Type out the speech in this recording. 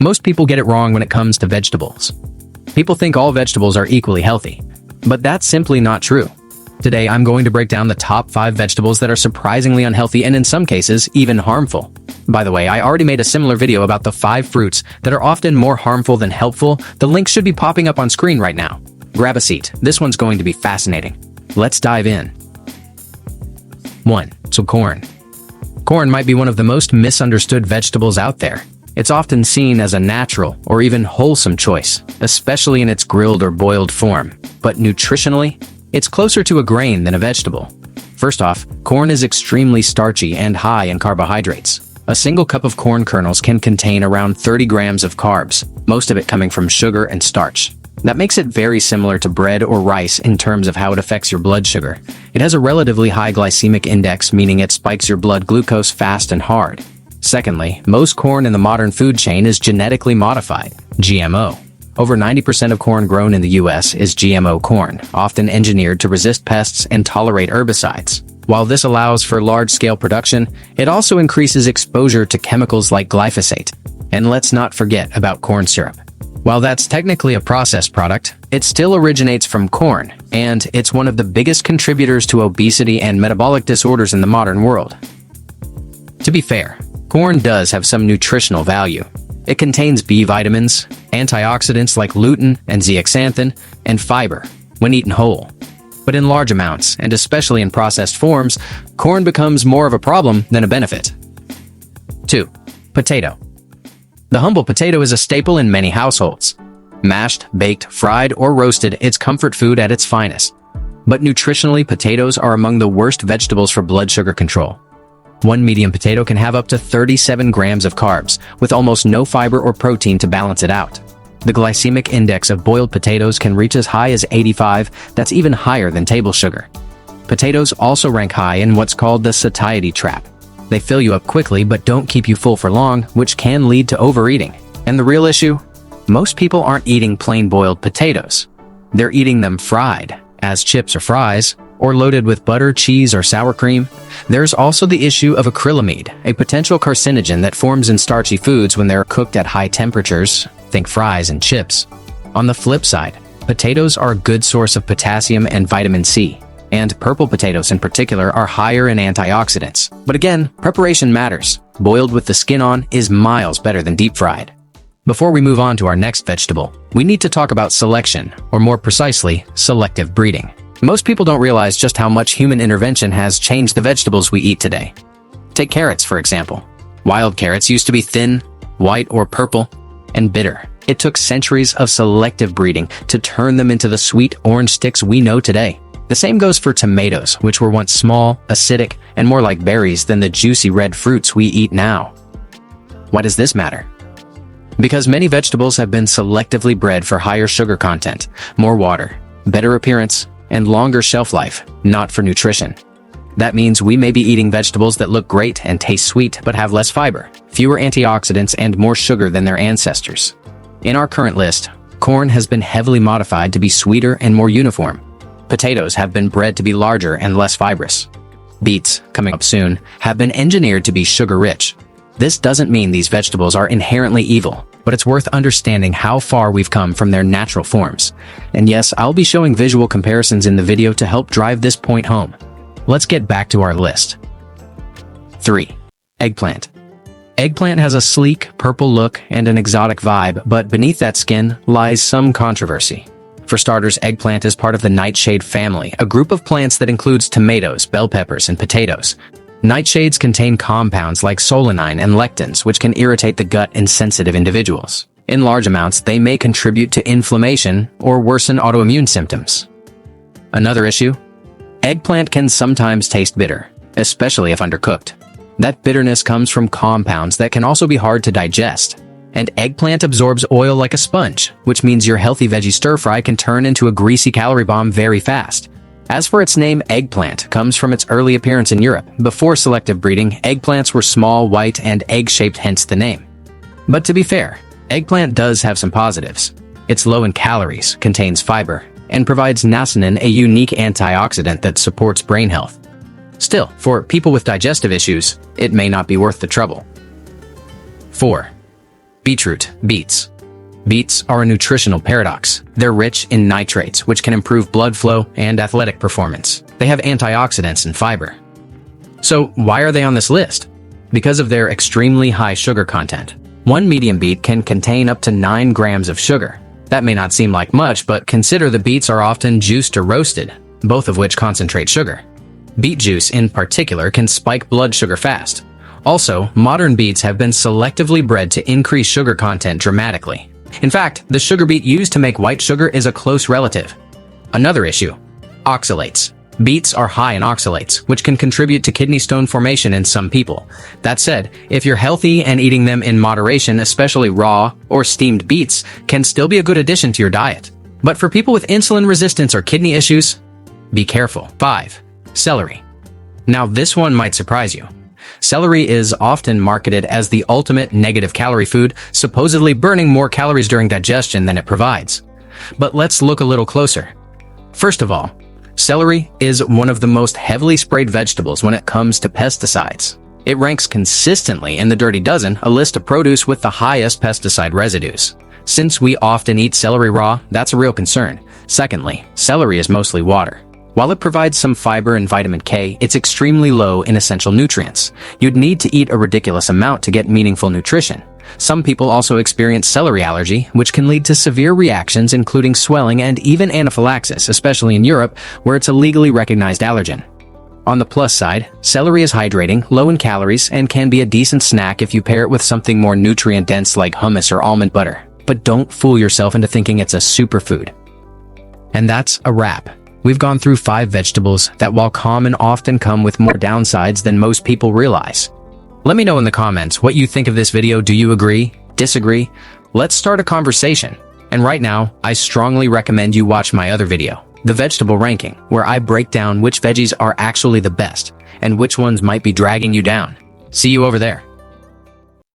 Most people get it wrong when it comes to vegetables. People think all vegetables are equally healthy, but that's simply not true. Today, I'm going to break down the top 5 vegetables that are surprisingly unhealthy and in some cases, even harmful. By the way, I already made a similar video about the 5 fruits that are often more harmful than helpful. The link should be popping up on screen right now. Grab a seat. This one's going to be fascinating. Let's dive in. 1. Corn. Corn might be one of the most misunderstood vegetables out there. It's often seen as a natural or even wholesome choice, especially in its grilled or boiled form. But nutritionally, it's closer to a grain than a vegetable. First off, corn is extremely starchy and high in carbohydrates. A single cup of corn kernels can contain around 30 grams of carbs, most of it coming from sugar and starch. That makes it very similar to bread or rice in terms of how it affects your blood sugar. It has a relatively high glycemic index, meaning it spikes your blood glucose fast and hard. Secondly, most corn in the modern food chain is genetically modified, GMO. Over 90% of corn grown in the US is GMO corn, often engineered to resist pests and tolerate herbicides. While this allows for large-scale production, it also increases exposure to chemicals like glyphosate. And let's not forget about corn syrup. While that's technically a processed product, it still originates from corn, and it's one of the biggest contributors to obesity and metabolic disorders in the modern world. To be fair, corn does have some nutritional value. It contains B vitamins, antioxidants like lutein and zeaxanthin, and fiber when eaten whole. But in large amounts, and especially in processed forms, corn becomes more of a problem than a benefit. 2. Potato. The humble potato is a staple in many households. Mashed, baked, fried, or roasted, it's comfort food at its finest. But nutritionally, potatoes are among the worst vegetables for blood sugar control. One medium potato can have up to 37 grams of carbs, with almost no fiber or protein to balance it out. The glycemic index of boiled potatoes can reach as high as 85, that's even higher than table sugar. Potatoes also rank high in what's called the satiety trap. They fill you up quickly but don't keep you full for long, which can lead to overeating. And the real issue? Most people aren't eating plain boiled potatoes. They're eating them fried, as chips or fries, or loaded with butter, cheese, or sour cream. There's also the issue of acrylamide, a potential carcinogen that forms in starchy foods when they're cooked at high temperatures. Think fries and chips. On the flip side, potatoes are a good source of potassium and vitamin C, and purple potatoes in particular are higher in antioxidants. But again, preparation matters. Boiled with the skin on is miles better than deep fried. Before we move on to our next vegetable, we need to talk about selection, or more precisely, selective breeding. Most people don't realize just how much human intervention has changed the vegetables we eat today. Take carrots, for example. Wild carrots used to be thin, white or purple, and bitter. It took centuries of selective breeding to turn them into the sweet orange sticks we know today. The same goes for tomatoes, which were once small, acidic, and more like berries than the juicy red fruits we eat now. Why does this matter? Because many vegetables have been selectively bred for higher sugar content, more water, better appearance, and longer shelf life, not for nutrition. That means we may be eating vegetables that look great and taste sweet but have less fiber, fewer antioxidants, and more sugar than their ancestors. In our current list, corn has been heavily modified to be sweeter and more uniform. Potatoes have been bred to be larger and less fibrous. Beets, coming up soon, have been engineered to be sugar-rich. This doesn't mean these vegetables are inherently evil, but it's worth understanding how far we've come from their natural forms. And yes, I'll be showing visual comparisons in the video to help drive this point home. Let's get back to our list. 3. Eggplant. Eggplant has a sleek, purple look and an exotic vibe, but beneath that skin lies some controversy. For starters, eggplant is part of the nightshade family, a group of plants that includes tomatoes, bell peppers, and potatoes. Nightshades contain compounds like solanine and lectins, which can irritate the gut in sensitive individuals. In large amounts, they may contribute to inflammation or worsen autoimmune symptoms. Another issue? Eggplant can sometimes taste bitter, especially if undercooked. That bitterness comes from compounds that can also be hard to digest. And eggplant absorbs oil like a sponge, which means your healthy veggie stir-fry can turn into a greasy calorie bomb very fast. As for its name, eggplant comes from its early appearance in Europe. Before selective breeding, eggplants were small, white, and egg-shaped, hence the name. But to be fair, eggplant does have some positives. It's low in calories, contains fiber, and provides niacin, a unique antioxidant that supports brain health. Still, for people with digestive issues, it may not be worth the trouble. 4. Beetroot, beets. Beets are a nutritional paradox. They're rich in nitrates, which can improve blood flow and athletic performance. They have antioxidants and fiber. So why are they on this list? Because of their extremely high sugar content. One medium beet can contain up to 9 grams of sugar. That may not seem like much, but consider the beets are often juiced or roasted, both of which concentrate sugar. Beet juice, in particular, can spike blood sugar fast. Also, modern beets have been selectively bred to increase sugar content dramatically. In fact, the sugar beet used to make white sugar is a close relative. Another issue: oxalates. Beets are high in oxalates, which can contribute to kidney stone formation in some people. That said, if you're healthy and eating them in moderation, especially raw or steamed beets can still be a good addition to your diet. But for people with insulin resistance or kidney issues, be careful. 5. Celery. Now this one might surprise you. Celery is often marketed as the ultimate negative calorie food, supposedly burning more calories during digestion than it provides. But let's look a little closer. First of all, celery is one of the most heavily sprayed vegetables when it comes to pesticides. It ranks consistently in the Dirty Dozen, a list of produce with the highest pesticide residues. Since we often eat celery raw, that's a real concern. Secondly, celery is mostly water. While it provides some fiber and vitamin K, it's extremely low in essential nutrients. You'd need to eat a ridiculous amount to get meaningful nutrition. Some people also experience celery allergy, which can lead to severe reactions including swelling and even anaphylaxis, especially in Europe, where it's a legally recognized allergen. On the plus side, celery is hydrating, low in calories, and can be a decent snack if you pair it with something more nutrient-dense like hummus or almond butter. But don't fool yourself into thinking it's a superfood. And that's a wrap. We've gone through 5 vegetables that, while common, often come with more downsides than most people realize. Let me know in the comments what you think of this video. Do you agree? Disagree? Let's start a conversation. And right now, I strongly recommend you watch my other video, the vegetable ranking, where I break down which veggies are actually the best and which ones might be dragging you down. See you over there.